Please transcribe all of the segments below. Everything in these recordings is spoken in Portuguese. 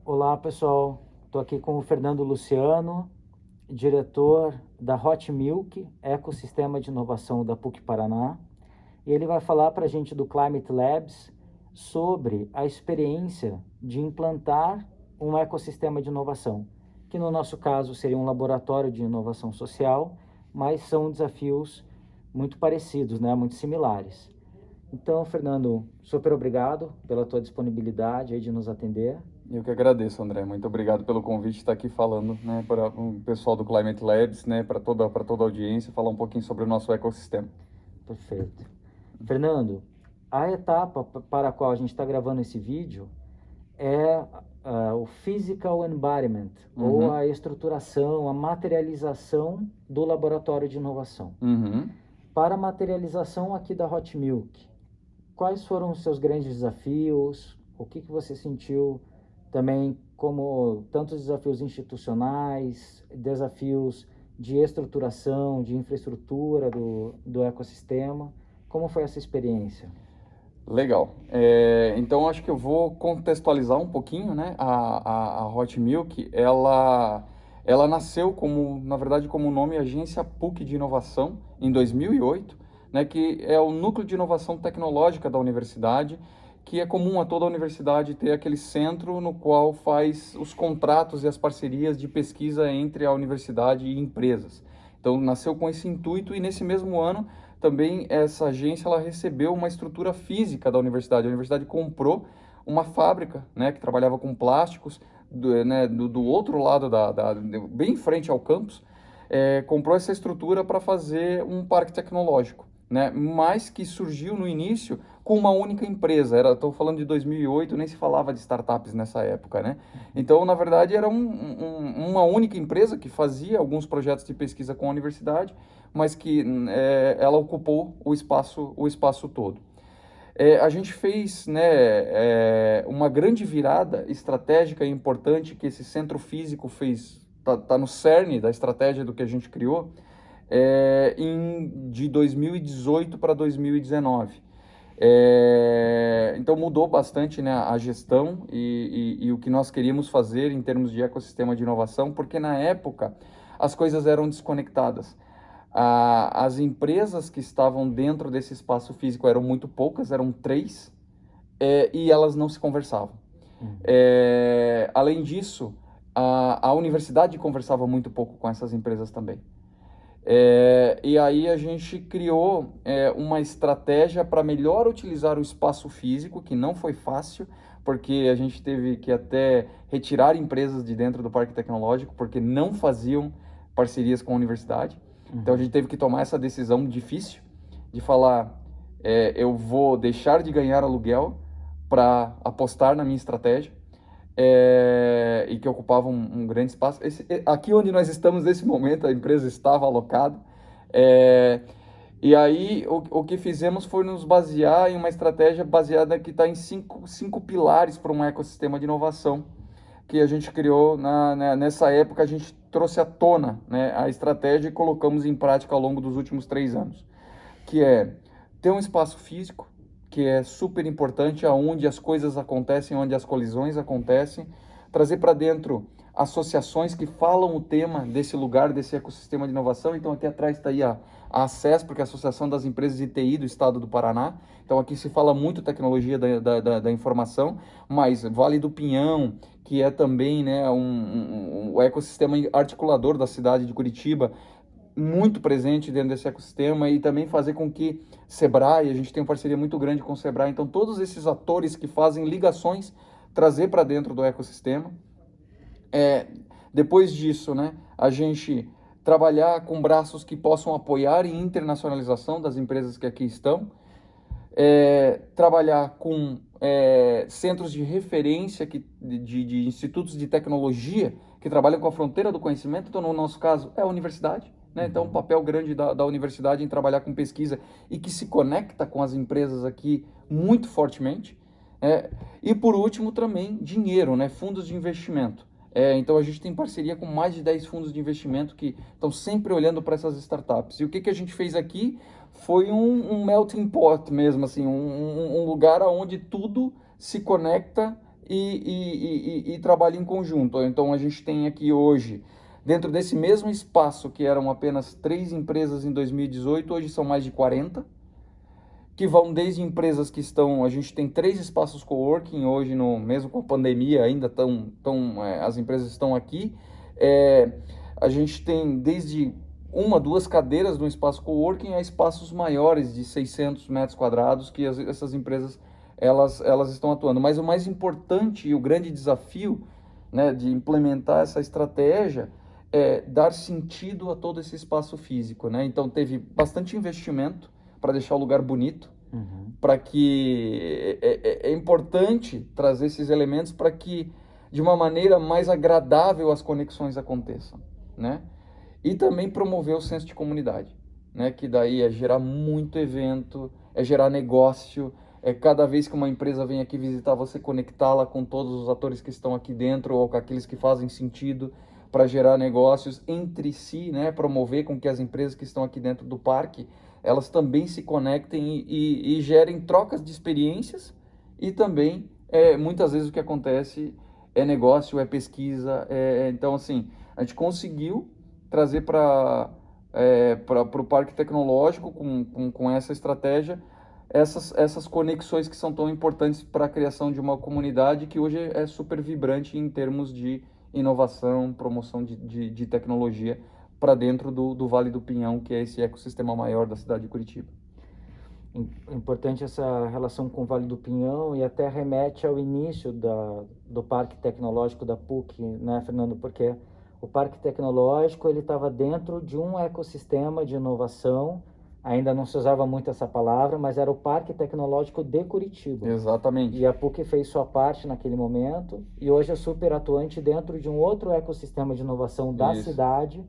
Olá, pessoal. Estou aqui com o Fernando Luciano, diretor da Hot Milk, ecossistema de inovação da PUC Paraná. E ele vai falar para a gente do Climate Labs sobre a experiência de implantar um ecossistema de inovação, que no nosso caso seria um laboratório de inovação social, mas são desafios muito parecidos, né? Muito similares. Então, Fernando, super obrigado pela tua disponibilidade aí de nos atender. Eu que agradeço, André. Muito obrigado pelo convite de estar aqui falando, né, para o pessoal do Climate Labs, né, para toda a audiência, falar um pouquinho sobre o nosso ecossistema. Perfeito. Fernando, a etapa para a qual a gente está gravando esse vídeo é o physical embodiment, ou a estruturação, a materialização do laboratório de inovação. Para a materialização aqui da Hot Milk, quais foram os seus grandes desafios? O que você sentiu também como tantos desafios institucionais, desafios de estruturação, de infraestrutura do ecossistema? Como foi essa experiência? Legal. Então, acho que eu vou contextualizar um pouquinho, né? A Hot Milk, ela nasceu como, na verdade, como nome Agência PUC de Inovação, em 2008, né? Que é o núcleo de inovação tecnológica da universidade, que é comum a toda a universidade ter aquele centro no qual faz os contratos e as parcerias de pesquisa entre a universidade e empresas. Então, nasceu com esse intuito e nesse mesmo ano também essa agência ela recebeu uma estrutura física da universidade. A universidade comprou uma fábrica, né, que trabalhava com plásticos do outro lado, bem em frente ao campus, comprou essa estrutura para fazer um parque tecnológico, né, mas que surgiu no início com uma única empresa. Estou falando de 2008, nem se falava de startups nessa época, né? Então, na verdade, era uma única empresa que fazia alguns projetos de pesquisa com a universidade, mas que ela ocupou o espaço todo. A gente fez, né, uma grande virada estratégica e importante que esse centro físico fez, tá no cerne da estratégia do que a gente criou, de 2018 para 2019. Então mudou bastante, né, a gestão e o que nós queríamos fazer em termos de ecossistema de inovação, porque na época as coisas eram desconectadas. As empresas que estavam dentro desse espaço físico eram muito poucas, eram 3, e elas não se conversavam. Além disso, a universidade conversava muito pouco com essas empresas também. E aí a gente criou uma estratégia para melhor utilizar o espaço físico, que não foi fácil, porque a gente teve que até retirar empresas de dentro do Parque Tecnológico, porque não faziam parcerias com a universidade. Então a gente teve que tomar essa decisão difícil de falar, eu vou deixar de ganhar aluguel para apostar na minha estratégia, e que ocupava um grande espaço. Aqui onde nós estamos nesse momento, a empresa estava alocada, e aí o que fizemos foi nos basear em uma estratégia baseada que está em cinco pilares para um ecossistema de inovação, que a gente criou nessa época. A gente trouxe à tona, né, a estratégia e colocamos em prática ao longo dos últimos 3 anos, que é ter um espaço físico, que é super importante, aonde as coisas acontecem, onde as colisões acontecem, trazer para dentro associações que falam o tema desse lugar, desse ecossistema de inovação. Então aqui atrás está aí a ACES, porque é a Associação das Empresas de TI do Estado do Paraná. Então aqui se fala muito tecnologia da informação, mas Vale do Pinhão, que é também, né, o ecossistema articulador da cidade de Curitiba, muito presente dentro desse ecossistema, e também fazer com que Sebrae, a gente tem uma parceria muito grande com o Sebrae, então todos esses atores que fazem ligações, trazer para dentro do ecossistema. Depois disso, né, a gente trabalhar com braços que possam apoiar em internacionalização das empresas que aqui estão, trabalhar com centros de referência de institutos de tecnologia que trabalham com a fronteira do conhecimento. Então, no nosso caso, é a universidade, né? Então, um papel grande da universidade em trabalhar com pesquisa e que se conecta com as empresas aqui muito fortemente. E, por último, também dinheiro, né? Fundos de investimento. Então, a gente tem parceria com mais de 10 fundos de investimento que estão sempre olhando para essas startups. E o que a gente fez aqui foi um melting pot mesmo, assim, um lugar onde tudo se conecta e trabalha em conjunto. Então a gente tem aqui hoje, dentro desse mesmo espaço que eram apenas 3 empresas em 2018, hoje são mais de 40, que vão desde empresas que estão, a gente tem 3 espaços coworking hoje, mesmo com a pandemia ainda as empresas estão aqui. A gente tem desde 1, 2 cadeiras no espaço coworking a espaços maiores de 600 metros quadrados que essas empresas elas estão atuando. Mas o mais importante e o grande desafio, né, de implementar essa estratégia é dar sentido a todo esse espaço físico, né? Então teve bastante investimento para deixar o lugar bonito, para que é importante trazer esses elementos para que de uma maneira mais agradável as conexões aconteçam, né? E também promover o senso de comunidade, né? Que daí é gerar muito evento, é gerar negócio, cada vez que uma empresa vem aqui visitar, você conectá-la com todos os atores que estão aqui dentro ou com aqueles que fazem sentido para gerar negócios entre si, né? Promover com que as empresas que estão aqui dentro do parque, elas também se conectem e gerem trocas de experiências e também, muitas vezes o que acontece é negócio, é pesquisa, então assim, a gente conseguiu trazer para o parque tecnológico com essa estratégia, essas conexões que são tão importantes para a criação de uma comunidade que hoje é super vibrante em termos de inovação, promoção de tecnologia para dentro do Vale do Pinhão, que é esse ecossistema maior da cidade de Curitiba. Importante essa relação com o Vale do Pinhão e até remete ao início do Parque Tecnológico da PUC, né, Fernando? Porque o Parque Tecnológico ele estava dentro de um ecossistema de inovação, ainda não se usava muito essa palavra, mas era o Parque Tecnológico de Curitiba. Exatamente. E a PUC fez sua parte naquele momento e hoje é super atuante dentro de um outro ecossistema de inovação da cidade,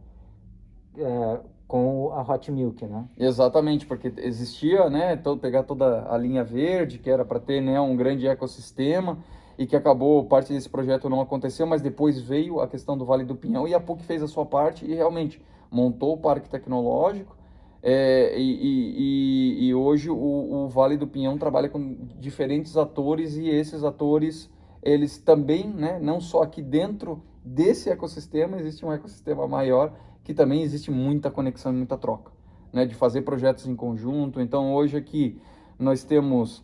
com a Hot Milk, né? Exatamente, porque existia, né, pegar toda a linha verde, que era para ter, né, um grande ecossistema, e que acabou, parte desse projeto não aconteceu, mas depois veio a questão do Vale do Pinhão, e a PUC fez a sua parte e realmente montou o Parque Tecnológico, e hoje o Vale do Pinhão trabalha com diferentes atores, e esses atores, eles também, né, não só aqui dentro desse ecossistema, existe um ecossistema maior, que também existe muita conexão e muita troca, né, de fazer projetos em conjunto. Então hoje aqui nós temos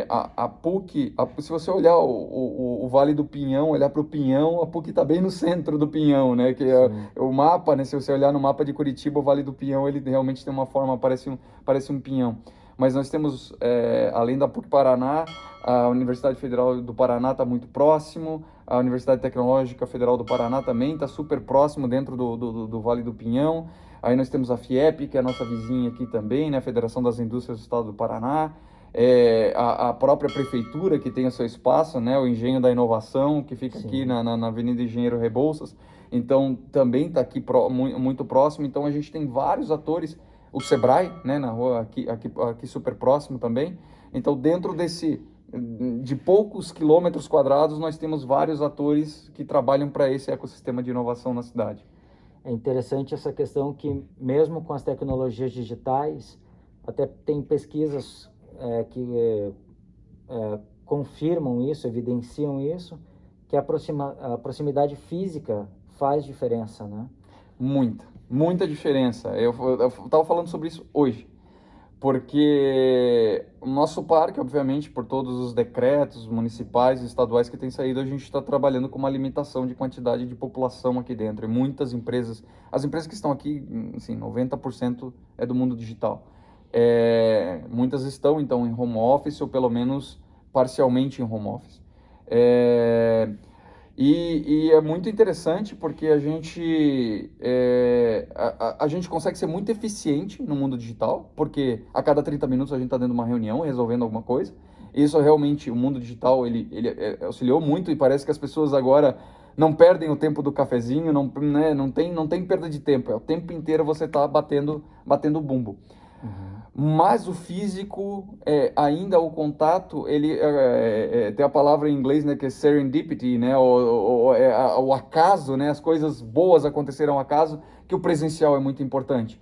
a PUC, se você olhar o Vale do Pinhão, olhar para o Pinhão, a PUC está bem no centro do Pinhão, né, que é o mapa, né, se você olhar no mapa de Curitiba, o Vale do Pinhão, ele realmente tem uma forma, parece um pinhão. Mas nós temos, além da PUC Paraná, a Universidade Federal do Paraná está muito próximo, a Universidade Tecnológica Federal do Paraná também está super próximo dentro do Vale do Pinhão. Aí nós temos a FIEP, que é a nossa vizinha aqui também, né, a Federação das Indústrias do Estado do Paraná, a própria prefeitura que tem o seu espaço, né, o Engenho da Inovação, que fica aqui na Avenida Engenheiro Rebouças, então também está aqui muito próximo. Então a gente tem vários atores, o Sebrae, né, na rua aqui super próximo também. Então dentro de poucos quilômetros quadrados, nós temos vários atores que trabalham para esse ecossistema de inovação na cidade. É interessante essa questão que, mesmo com as tecnologias digitais, até tem pesquisas que confirmam isso, evidenciam isso, que a proximidade física faz diferença, né? Muita diferença. Eu estava falando sobre isso hoje. Porque o nosso parque, obviamente, por todos os decretos municipais e estaduais que têm saído, a gente está trabalhando com uma limitação de quantidade de população aqui dentro. E muitas empresas, as empresas que estão aqui, assim, 90% é do mundo digital. Muitas estão, então, em home office ou pelo menos parcialmente em home office. E é muito interessante porque a gente consegue ser muito eficiente no mundo digital, porque a cada 30 minutos a gente está dentro de uma reunião resolvendo alguma coisa. Isso realmente, o mundo digital, ele auxiliou muito, e parece que as pessoas agora não perdem o tempo do cafezinho, não tem perda de tempo, o tempo inteiro você está batendo bumbo. Mas o físico, ainda o contato, ele tem a palavra em inglês, né, que é serendipity, né, o acaso, né, as coisas boas aconteceram ao acaso, que o presencial é muito importante.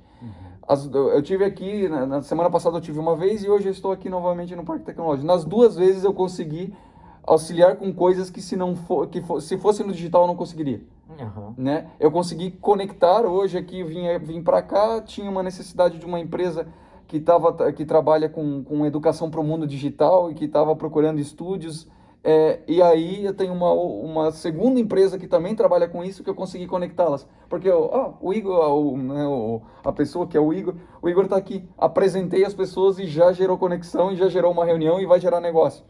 Eu tive aqui, na semana passada eu tive uma vez, e hoje eu estou aqui novamente no Parque Tecnológico. Nas 2 vezes eu consegui auxiliar com coisas que se fosse no digital eu não conseguiria. Aham. Né? Eu consegui conectar hoje aqui, vim para cá, tinha uma necessidade de uma empresa que trabalha com educação para o mundo digital e que estava procurando estúdios. E aí eu tenho uma segunda empresa que também trabalha com isso, que eu consegui conectá-las. Porque o Igor, a pessoa que é o Igor está aqui. Apresentei as pessoas e já gerou conexão, e já gerou uma reunião e vai gerar negócio.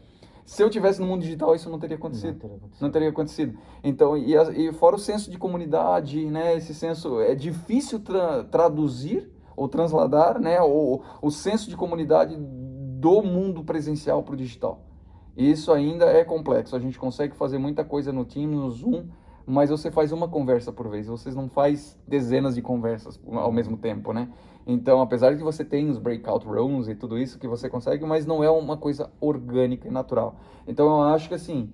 Se eu tivesse no mundo digital, isso não teria acontecido. Não teria acontecido. Então, e fora o senso de comunidade, né? Esse senso é difícil traduzir ou transladar, né? O senso de comunidade do mundo presencial para o digital. Isso ainda é complexo. A gente consegue fazer muita coisa no Teams, no Zoom, mas você faz uma conversa por vez. Você não faz dezenas de conversas ao mesmo tempo, né? Então, apesar de que você tem os breakout rooms e tudo isso que você consegue, mas não é uma coisa orgânica e natural. Então, eu acho que assim,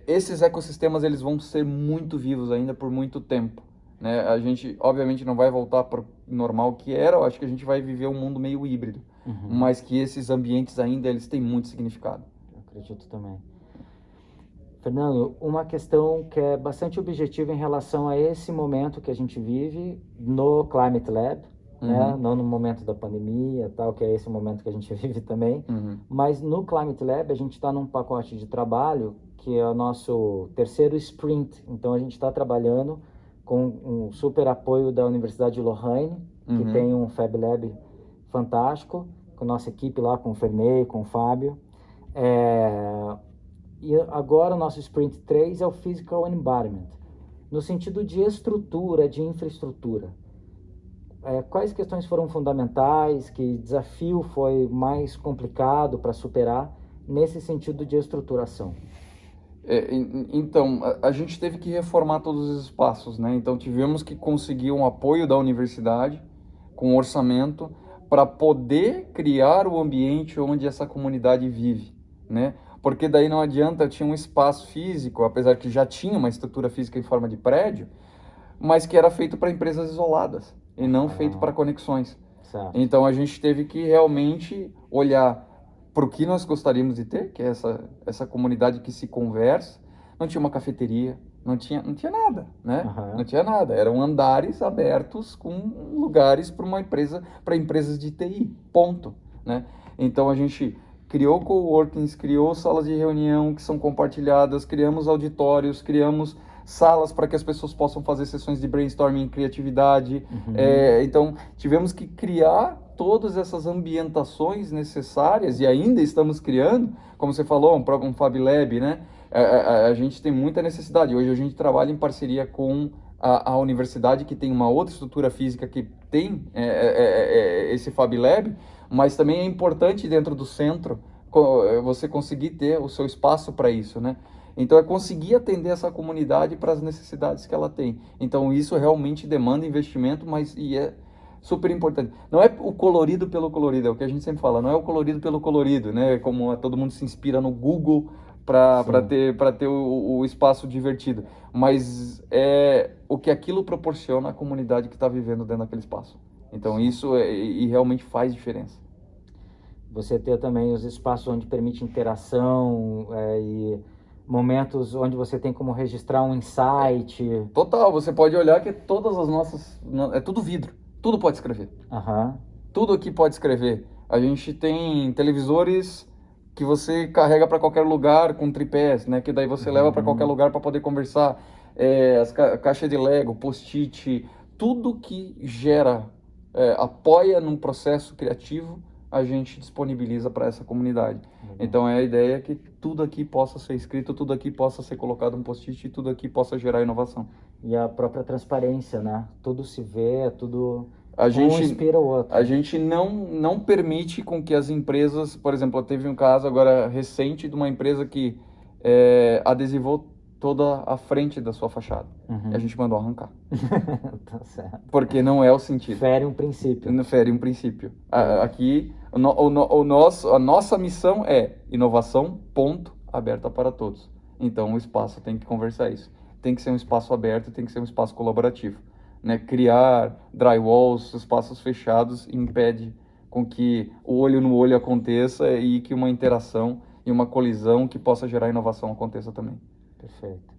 esses ecossistemas eles vão ser muito vivos ainda por muito tempo, né? A gente, obviamente, não vai voltar para o normal que era. Eu acho que a gente vai viver um mundo meio híbrido, mas que esses ambientes ainda eles têm muito significado. Eu acredito também. Fernando, uma questão que é bastante objetiva em relação a esse momento que a gente vive no Climate Lab, né? Não no momento da pandemia, tal, que é esse momento que a gente vive também, mas no Climate Lab a gente está num pacote de trabalho que é o nosso terceiro sprint. Então a gente está trabalhando com um super apoio da Universidade de Lorraine, que tem um Fab Lab fantástico, com a nossa equipe lá, com o Ferney, com o Fábio. E agora o nosso Sprint 3 é o Physical Environment, no sentido de estrutura, de infraestrutura. Quais questões foram fundamentais, que desafio foi mais complicado para superar nesse sentido de estruturação? Então, a gente teve que reformar todos os espaços, né? Então, tivemos que conseguir um apoio da universidade, com orçamento, para poder criar o ambiente onde essa comunidade vive, né? Porque daí não adianta, eu tinha um espaço físico, apesar que já tinha uma estrutura física em forma de prédio, mas que era feito para empresas isoladas e não feito para conexões. Certo. Então, a gente teve que realmente olhar para o que nós gostaríamos de ter, que é essa comunidade que se conversa. Não tinha uma cafeteria, não tinha nada, né? Não tinha nada. Eram andares abertos com lugares para empresas de TI, ponto, né? Então a gente criou coworkings, criou salas de reunião que são compartilhadas, criamos auditórios, criamos salas para que as pessoas possam fazer sessões de brainstorming e criatividade. Então, tivemos que criar todas essas ambientações necessárias e ainda estamos criando, como você falou, um Fab Lab, né? A gente tem muita necessidade. Hoje a gente trabalha em parceria com a universidade, que tem uma outra estrutura física que tem esse Fab Lab, mas também é importante dentro do centro você conseguir ter o seu espaço para isso, né? Então, é conseguir atender essa comunidade para as necessidades que ela tem. Então, isso realmente demanda investimento, e é super importante. Não é o colorido pelo colorido, é o que a gente sempre fala, não é o colorido pelo colorido, né? Como todo mundo se inspira no Google para ter o espaço divertido. Mas é o que aquilo proporciona à comunidade que está vivendo dentro daquele espaço. Então, isso realmente faz diferença. Você ter também os espaços onde permite interação e momentos onde você tem como registrar um insight. Total, você pode olhar que todas as nossas... É tudo vidro, tudo pode escrever. Tudo aqui pode escrever. A gente tem televisores que você carrega para qualquer lugar com tripés, né? Que daí você leva para qualquer lugar para poder conversar. As caixas de Lego, post-it, tudo que apoia num processo criativo, a gente disponibiliza para essa comunidade. Então, a ideia é que tudo aqui possa ser escrito, tudo aqui possa ser colocado um post-it, tudo aqui possa gerar inovação. E a própria transparência, né? Tudo se vê, tudo um inspira o outro. A gente não permite com que as empresas... Por exemplo, teve um caso agora recente de uma empresa que adesivou toda a frente da sua fachada. E a gente mandou arrancar. Tá certo. Porque não é o sentido. Fere um princípio. Fere um princípio. Aqui, a nossa missão é inovação, ponto, aberta para todos. Então, o espaço tem que conversar isso. Tem que ser um espaço aberto, tem que ser um espaço colaborativo. Né? Criar drywalls, espaços fechados, impede com que o olho no olho aconteça e que uma interação e uma colisão que possa gerar inovação aconteça também. Perfeito.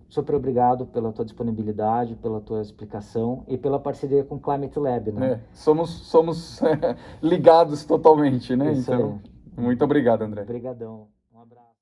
Super obrigado pela tua disponibilidade, pela tua explicação e pela parceria com o Climate Lab, né? Somos ligados totalmente, né? Isso então, aí. muito obrigado, André. Obrigadão. Um abraço.